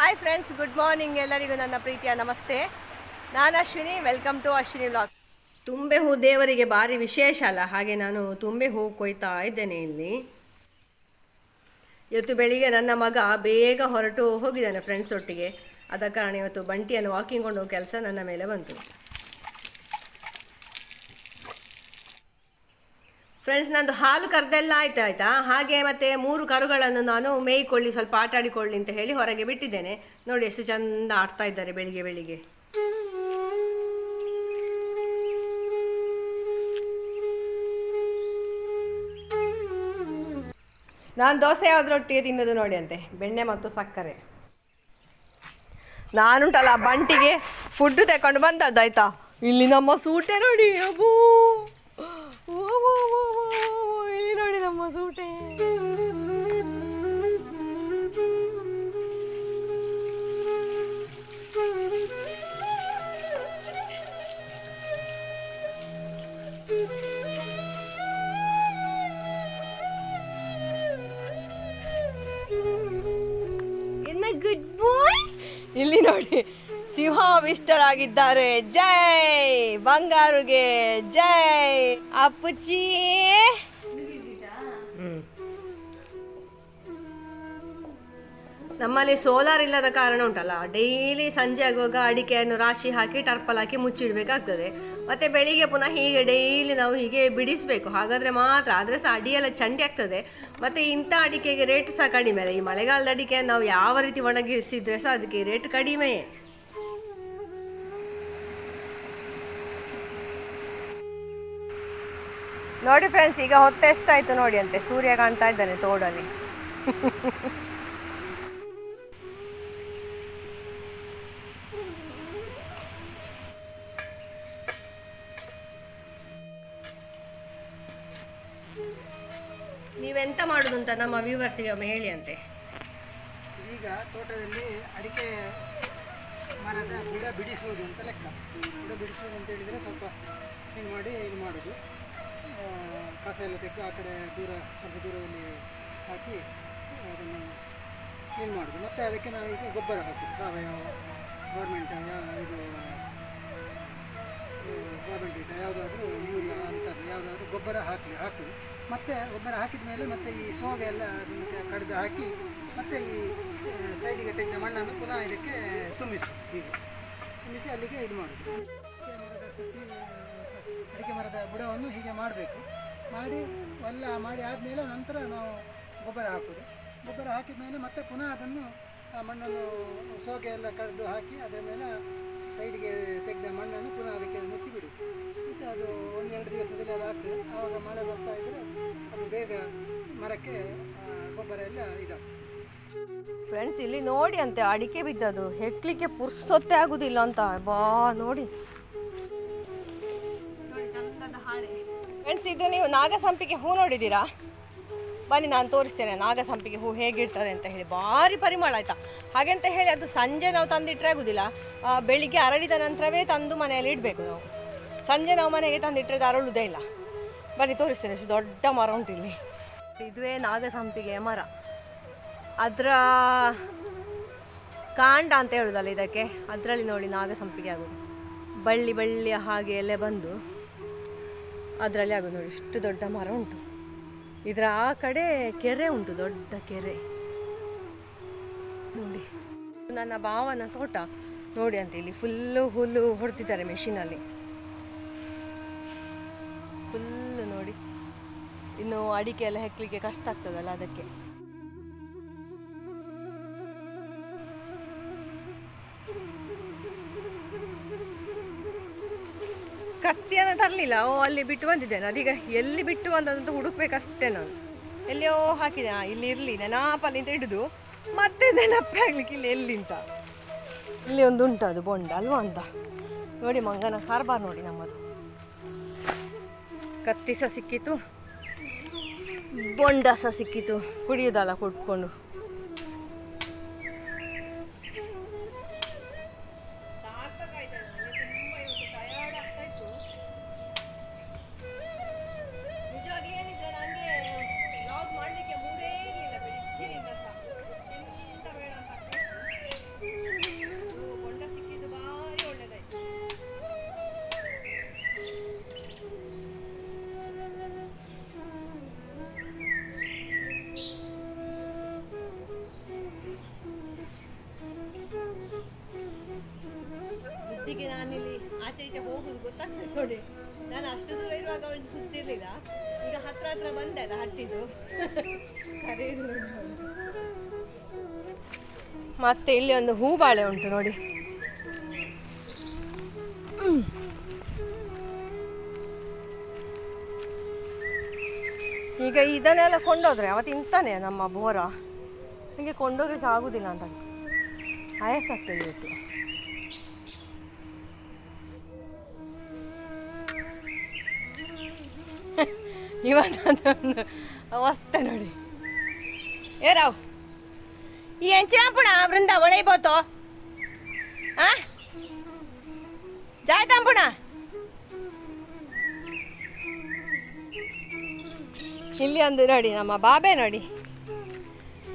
Hi friends, good morning. ಎಲ್ಲರಿಗೂ ನನ್ನ ಪ್ರೀತಿಯ ನಮಸ್ತೆ. ನಾನು Ashwini. Welcome to Ashwini vlog. ತುಂಬೆ ಹೂ ದೇವರಿಗೆ ಭಾರಿ ವಿಶೇಷ ಅಲ್ಲ, ಹಾಗೆ ನಾನು ತುಂಬೆ ಹೂ ಕೊಯ್ತಾ ಇದ್ದೇನೆ ಇಲ್ಲಿ. ಇವತ್ತು ಬೆಳಿಗ್ಗೆ ನನ್ನ ಮಗ ಬೇಗ ಹೊರಟು ಹೋಗಿದ್ದಾನೆ ಫ್ರೆಂಡ್ಸ್ ಒಟ್ಟಿಗೆ. ಆದ ಕಾರಣ ಇವತ್ತು ಬಂಟಿಯನ್ನು ವಾಕಿಂಗ್ ಕೊಂಡು ಹೋಗೋ ಕೆಲಸ ನನ್ನ ಮೇಲೆ ಬಂತು. ಫ್ರೆಂಡ್ಸ್, ನಂದು ಹಾಲು ಕರೆದೆಲ್ಲ ಆಯ್ತಾ. ಹಾಗೆ ಮತ್ತೆ 3 ಕರುಗಳನ್ನು ನಾನು ಮೇಯ್ಕೊಳ್ಳಿ, ಸ್ವಲ್ಪ ಆಟ ಆಡಿಕೊಳ್ಳಿ ಅಂತ ಹೇಳಿ ಹೊರಗೆ ಬಿಟ್ಟಿದ್ದೇನೆ. ನೋಡಿ ಎಷ್ಟು ಚಂದ ಆಡ್ತಾ ಇದ್ದಾರೆ ಬೆಳಿಗ್ಗೆ ಬೆಳಿಗ್ಗೆ. ನಾನು ದೋಸೆ ಯಾವುದ್ರೊಟ್ಟಿಗೆ ತಿನ್ನೋದು ನೋಡಿ ಅಂತೆ, ಬೆಣ್ಣೆ ಮತ್ತು ಸಕ್ಕರೆ. ನಾನುಂಟಲ್ಲ ಬಂಟಿಗೆ ಫುಡ್ ತಗೊಂಡು ಬಂದದ್ದು ಆಯ್ತಾ. ಇಲ್ಲಿ ನಮ್ಮ ಸೂಟೆ ನೋಡಿ, ಅಬ್ಬೂ ಇಲ್ಲಿ ನೋಡಿ ನಮ್ಮ ಸೂಟೆ. ಗುಡ್ ಬಾಯ್. ಇಲ್ಲಿ ನೋಡಿ ಸಿಂಹಾವಿಷ್ಟರಾಗಿದ್ದಾರೆ. ಜೈ ಬಂಗಾರುಗೆ ಜೈ. ಅಪ್ಪುಚ್ಚಿ ನಮ್ಮಲ್ಲಿ ಸೋಲಾರ್ ಇಲ್ಲದ ಕಾರಣ ಉಂಟಲ್ಲ, ಡೈಲಿ ಸಂಜೆ ಆಗುವಾಗ ಅಡಿಕೆಯನ್ನು ರಾಶಿ ಹಾಕಿ ಟರ್ಪಲ್ ಹಾಕಿ ಮುಚ್ಚಿಡಬೇಕಾಗ್ತದೆ. ಮತ್ತು ಬೆಳಿಗ್ಗೆ ಪುನಃ ಹೀಗೆ ಡೈಲಿ ನಾವು ಹೀಗೆ ಬಿಡಿಸಬೇಕು. ಹಾಗಾದರೆ ಮಾತ್ರ, ಆದರೆ ಸಹ ಅಡಿಯೆಲ್ಲ ಚಂಡಿ ಆಗ್ತದೆ. ಮತ್ತು ಇಂಥ ಅಡಿಕೆಗೆ ರೇಟ್ ಸಹ ಕಡಿಮೆ ಅಲ್ಲ. ಈ ಮಳೆಗಾಲದ ಅಡಿಕೆ ನಾವು ಯಾವ ರೀತಿ ಒಣಗಿಸಿದ್ರೆ ಸಹ ಅದಕ್ಕೆ ರೇಟ್ ಕಡಿಮೆಯೇ. ನೋಡಿ ಫ್ರೆಂಡ್ಸ್, ಈಗ ಹೊತ್ತು ಎಷ್ಟಾಯಿತು ನೋಡಿ ಅಂತೆ. ಸೂರ್ಯ ಕಾಣ್ತಾ ಇದ್ದಾನೆ ತೋಡಲ್ಲಿ. ನೀವೆಂತ ಮಾಡೋದು ಅಂತ ನಮ್ಮ ವ್ಯೂವರ್ಸಿಗೆ ಒಮ್ಮೆ ಹೇಳಿ ಅಂತೆ. ಈಗ ತೋಟದಲ್ಲಿ ಅಡಿಕೆ ಮರದ ಗಿಡ ಬಿಡಿಸುವುದು ಅಂತ ಲೆಕ್ಕ. ಗಿಡ ಬಿಡಿಸುವುದು ಅಂತ ಹೇಳಿದರೆ ಸ್ವಲ್ಪ ಹಿಂಗೆ ಮಾಡಿ ಇದು ಮಾಡೋದು, ಕಸ ಎಲ್ಲ ತೆಗೆದು ಆ ಕಡೆ ಸ್ವಲ್ಪ ದೂರದಲ್ಲಿ ಹಾಕಿ ಅದನ್ನು ಕ್ಲೀನ್ ಮಾಡೋದು. ಮತ್ತು ಅದಕ್ಕೆ ನಾವೀಗ ಗೊಬ್ಬರ ಹಾಕೋದು, ಸಾವಯವ ಗೌರ್ಮೆಂಟ್ ಇದು ಗೌರ್ಮೆಂಟ್ ಈಗ ಯಾವುದಾದ್ರೂ ಯೂರಿಯಾ ಅಂಥದ್ದು ಯಾವುದಾದ್ರೂ ಗೊಬ್ಬರ ಹಾಕೋದು. ಮತ್ತು ಗೊಬ್ಬರ ಹಾಕಿದ ಮೇಲೆ ಮತ್ತೆ ಈ ಸೋಗೆ ಎಲ್ಲ ಅದನ್ನು ಕಡಿದು ಹಾಕಿ ಮತ್ತು ಈ ಸೈಡಿಗೆ ತೆಗೆದ ಮಣ್ಣನ್ನು ಪುನಃ ಇದಕ್ಕೆ ತುಂಬಿಸಿ ಅಲ್ಲಿಗೆ ಇದು ಮಾಡೋದು. ಅಡಿಕೆ ಮರದ ಬುಡವನ್ನು ಹೀಗೆ ಮಾಡಬೇಕು. ಮಾಡಿ ಆದಮೇಲೆ ನಂತರ ನಾವು ಗೊಬ್ಬರ ಹಾಕೋದು. ಗೊಬ್ಬರ ಹಾಕಿದ ಮೇಲೆ ಮತ್ತೆ ಪುನಃ ಅದನ್ನು ಆ ಮಣ್ಣನ್ನು ಸೋಗೆ ಎಲ್ಲ ಕಡಿದು ಹಾಕಿ ಅದರ ಮೇಲೆ ಸೈಡಿಗೆ ತೆಗೆದ ಮಣ್ಣನ್ನು ಪುನಃ ಅದಕ್ಕೆ ಮುಚ್ಚಿ ಬಿಡು. ಮತ್ತು ಅದು 1-2 ದಿವಸದಲ್ಲಿ ಅದು ಆಗ್ತದೆ. ಆವಾಗ ಮಳೆ ಬರ್ತಾ ಇದ್ದರೆ ಅದು ಬೇಗ ಮರಕ್ಕೆ ಗೊಬ್ಬರ ಎಲ್ಲ ಇದಾಗ್ತದೆ. ಫ್ರೆಂಡ್ಸ್, ಇಲ್ಲಿ ನೋಡಿ ಅಂತೆ ಅಡಿಕೆ ಬಿದ್ದದು, ಹೆಕ್ಲಿಕ್ಕೆ ಪುರ್ಸೊತ್ತೆ ಆಗುದಿಲ್ಲ ಅಂತ. ಬಾ ನೋಡಿ ಚಂದದ ಹಾಳೆ. ಫ್ರೆಂಡ್ಸ್, ಇದು ನೀವು ನಾಗಸಂಪಿಗೆ ಹೂ ನೋಡಿದ್ದೀರಾ? ಬನ್ನಿ ನಾನು ತೋರಿಸ್ತೇನೆ ನಾಗಸಂಪಿಗೆ ಹೂ ಹೇಗಿರ್ತದೆ ಅಂತ ಹೇಳಿ. ಭಾರಿ ಪರಿಮಳ ಆಯಿತಾ. ಹಾಗೆಂತ ಹೇಳಿ ಅದು ಸಂಜೆ ನಾವು ತಂದಿಟ್ಟರೆ ಆಗೋದಿಲ್ಲ. ಬೆಳಿಗ್ಗೆ ಅರಳಿದ ನಂತರವೇ ತಂದು ಮನೆಯಲ್ಲಿ ಇಡಬೇಕು ನಾವು. ಸಂಜೆ ನಾವು ಮನೆಗೆ ತಂದಿಟ್ಟರೆ ಅದು ಅರಳುವುದೇ ಇಲ್ಲ. ಬನ್ನಿ ತೋರಿಸ್ತೇನೆ. ಎಷ್ಟು ದೊಡ್ಡ ಮರ ಉಂಟು ಇಲ್ಲಿ. ಇದುವೇ ನಾಗಸಂಪಿಗೆ ಮರ. ಅದರ ಕಾಂಡ ಅಂತ ಹೇಳೋದಲ್ಲ ಇದಕ್ಕೆ, ಅದರಲ್ಲಿ ನೋಡಿ ನಾಗಸಂಪಿಗೆ ಆಗೋದು. ಬಳ್ಳಿಯ ಹಾಗೆ ಎಲೆ ಬಂದು ಅದರಲ್ಲಿ ಆಗೋದು. ನೋಡಿ ಇಷ್ಟು ದೊಡ್ಡ ಮರ ಉಂಟು. ಇದರ ಆ ಕಡೆ ಕೆರೆ ಉಂಟು, ದೊಡ್ಡ ಕೆರೆ ನೋಡಿ. ನನ್ನ ಭಾವನ ತೋಟ ನೋಡಿ ಅಂತ. ಇಲ್ಲಿ ಫುಲ್ಲು ಹುಲ್ಲು ಹೊಡ್ತಿದ್ದಾರೆ ಮೆಷಿನಲ್ಲಿ, ಫುಲ್ಲು ನೋಡಿ. ಇನ್ನು ಅಡಿಕೆ ಎಲ್ಲ ಹೆಕ್ಲಿಕ್ಕೆ ಕಷ್ಟ ಆಗ್ತದಲ್ಲ, ಅದಕ್ಕೆ. ಕತ್ತಿಯನ್ನು ತರಲಿಲ್ಲ, ಅಲ್ಲಿ ಬಿಟ್ಟು ಬಂದಿದ್ದೇನೆ. ಅದೀಗ ಎಲ್ಲಿ ಬಿಟ್ಟು ಬಂದಂತ ಹುಡುಕ್ಬೇಕಷ್ಟೇ ನಾನು. ಎಲ್ಲಿಯೋ ಹಾಕಿದೆ, ಇಲ್ಲಿ ಇರಲಿ ನೆನಪಲ್ಲಿ ಅಂತ ಹಿಡಿದು ಮತ್ತೆ ನೆನಪೇ ಆಗ್ಲಿಕ್ಕೆ ಇಲ್ಲಿ ಎಲ್ಲಿ ಅಂತ. ಇಲ್ಲಿ ಒಂದು ಉಂಟು, ಅದು ಬೊಂಡ ಅಲ್ವಾ ಅಂತ ನೋಡಿ. ಮಂಗನ ಕಾರ್ಬಾರ್ ನೋಡಿ ನಮ್ಮದು. ಕತ್ತಿ ಸಹ ಸಿಕ್ಕಿತು, ಬೊಂಡ ಸಹ ಸಿಕ್ಕಿತು. ಕುಡಿಯೋದಲ್ಲ ಕುಟ್ಕೊಂಡು. ಅದಕ್ಕೆ ನಾನಿಲ್ಲಿ ಆಚೆ ಈಚೆ ಹೋಗುದು ಗೊತ್ತಾಗ್ತದೆ ನೋಡಿ. ನಾನು ಅಷ್ಟು ದೂರ ಇರುವಾಗ ಅವಳು ಸುತ್ತಿರ್ಲಿಲ್ಲ, ಈಗ ಹತ್ರ ಹತ್ರ ಬಂದೆ ಅಲ್ಲ ಹಟ್ಟಿದ್ದು ಕರೆಯುದು ನೋಡಿ ಅವಳು. ಮತ್ತೆ ಇಲ್ಲಿ ಒಂದು ಹೂಬಾಳೆ ಉಂಟು ನೋಡಿ. ಈಗ ಇದನ್ನೆಲ್ಲ ಕೊಂಡೋದ್ರೆ ಅವತ್ತು ಇಂತಾನೆ ನಮ್ಮ ಬೋರ, ನನಗೆ ಕೊಂಡೋಗ್ಲಿಕ್ಕೆ ಆಗುದಿಲ್ಲ ಅಂತ ಆಯಾಸ ಆಗ್ತದೆ ಇವತ್ತು. ಇವತ್ತೊಂದು ಅವಸ್ಥೆ ನೋಡಿ. ಏರಾವ್ ಈ ಎಂಚಿನಪುಣ ವೃಂದ ಒಳೆಯಬೋತೋ ಆ ಜಾಯ್ತಾಂಪುಣ ಇಲ್ಲಿ ಒಂದು ನೋಡಿ ನಮ್ಮ ಬಾಬೆ ನೋಡಿ.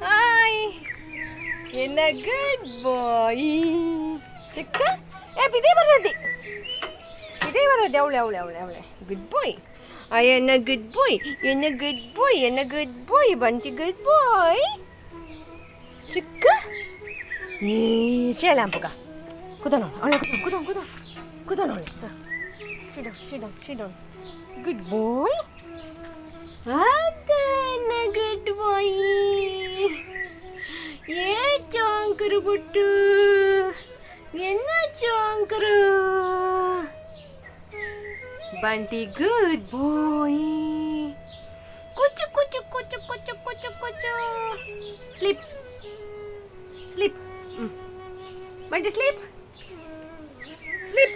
ಹಾಯ್ ಎನ್ನ ಗುಡ್ ಬಾಯ್ ಚಿಕ್ಕ ಬಿದೇ ಬರದಿ ಅವಳೆ ಅವಳೆ ಅವಳೆ ಅವಳೆ ಗುಡ್ ಬಾಯ್. ಎನ್ನ ಗುಡ್ ಬಾಯ್ ಎನ್ನ ಗುಡ್ ಬಾಯ್ ಎನ್ನ ಗುಡ್ ಬಾಯ್ ಬಂಟಿ ಗುಡ್ ಬಾಯ್ ಚಿಕ್ಕ ಶೇಳಂಪುಗ ಕುದ ನೋಡು ಅವಳೆ ಕುದ ನೋಡಿ ಶಿಡೌನ್ ಗುಡ್ ಬಾಯ್. ಅದನ್ನ ಗುಡ್ ಬಾಯ್ ಏ ಚೋಂಕರು ಬುಟ್ಟು ಎನ್ನ ಚೋಂಕರು ಬಂಟಿ ಗುಡ್ ಬಾಯ್. ಕುಚ್ಚು ಕುಚ್ಚು ಕುಚ್ಚು ಕುಚ್ಚು ಕುಚ್ಚು ಕುಚ್ಚು ಸ್ಲೀಪ್ ಸ್ಲೀಪ್ ಬಂಟಿ ಸ್ಲೀಪ್ ಸ್ಲೀಪ್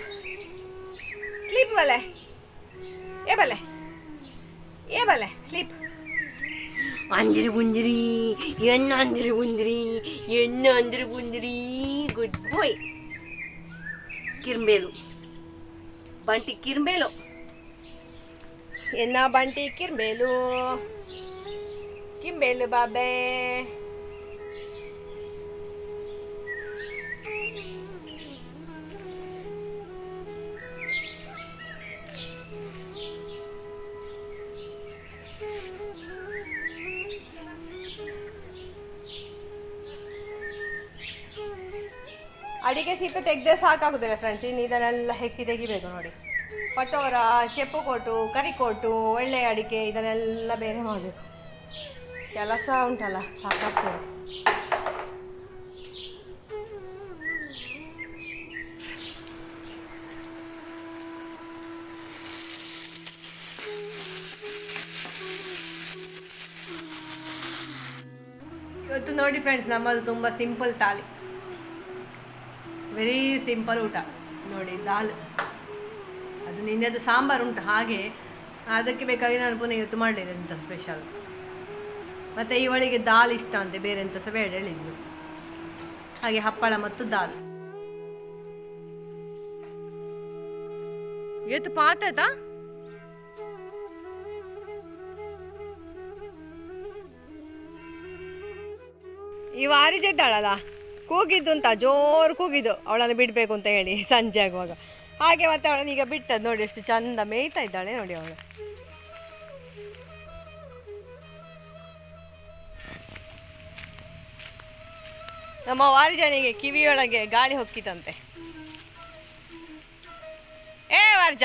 ಸ್ಲೀಪ್ ಬಲೆ ಏ ಬಲೆ ಸ್ಲೀಪ್. ಅಂಜರಿ ಗುಂಜರಿ ಎನ್ನ ಅಂಜರಿ ಗುಂಜರಿ ಎನ್ನ ಅಂಜರಿ ಗುಂಜರಿ ಗುಡ್ ಬಾಯ್. ಕಿರ್ಬೇಲು ಬಂಟಿ ಕಿರ್ಬೇಲು ಎನ್ನ ಬಂಟಿ ಕಿರ್ಬೇಲು ಕಿಂಬೇಲು ಬಾಬೆ. ಅಡಿಗೆ ಸಿಪ್ಪೆ ತೆಗೆದೇ ಸಾಕಾಗುದಿಲ್ಲ ಫ್ರೆಂಡ್ಸ್. ಇನ್ನು ಇದನ್ನೆಲ್ಲ ಹೆಕ್ಕಿ ತೆಗಿಬೇಕು ನೋಡಿ. ಪಟೋರ, ಚೆಪ್ಪು ಕೋಟು, ಕರಿಕೋಟು, ಒಳ್ಳೆ ಅಡಿಕೆ ಇದನ್ನೆಲ್ಲ ಬೇರೆ ಮಾಡಬೇಕು. ಕೆಲಸ ಉಂಟಲ್ಲ ಸಾಕಾಗ್ತದೆ. ಇವತ್ತು ನೋಡಿ ಫ್ರೆಂಡ್ಸ್, ನಮ್ಮದು ತುಂಬ ಸಿಂಪಲ್ ತಾಳಿ, ವೆರಿ ಸಿಂಪಲ್ ಊಟ ನೋಡಿ. ದಾಲ್, ಅದು ನಿನ್ನೆದು ಸಾಂಬಾರು ಉಂಟು ಹಾಗೆ, ಅದಕ್ಕೆ ಬೇಕಾಗಿ ನಾನು ಪುನಃ ಇವತ್ತು ಮಾಡಲಿಲ್ಲ ಎಂತ ಸ್ಪೆಷಲ್. ಮತ್ತು ಇವಳಿಗೆ ದಾಲ್ ಇಷ್ಟ ಅಂತೆ, ಬೇರೆ ಎಂತ ಸಹ ಬೇಡ ಹೇಳಿದ್ಲು. ಹಾಗೆ ಹಪ್ಪಳ ಮತ್ತು ದಾಲ್. ಇವತ್ತು ಪಾತಾಯ್ತಾ? ಈ ವಾರಿಜ ಇದ್ದಾಳಲ್ಲ, ಕೂಗಿದ್ದು ಅಂತ ಜೋರು ಕೂಗಿದ್ದು ಅವಳನ್ನು ಬಿಡಬೇಕು ಅಂತ ಹೇಳಿ ಸಂಜೆ ಆಗುವಾಗ. ಹಾಗೆ ಮತ್ತೆ ಅವಳನ್ನು ಈಗ ಬಿಟ್ಟದ್ದು ನೋಡಿ, ಎಷ್ಟು ಚಂದ ಮೇಯ್ತಾ ಇದ್ದಾಳೆ ನೋಡಿ ಅವಳು. ನಮ್ಮ ವಾರಿಜನಿಗೆ ಕಿವಿಯೊಳಗೆ ಗಾಳಿ ಹೊಕ್ಕಿತಂತೆ. ಏ ವಾರ್ಜ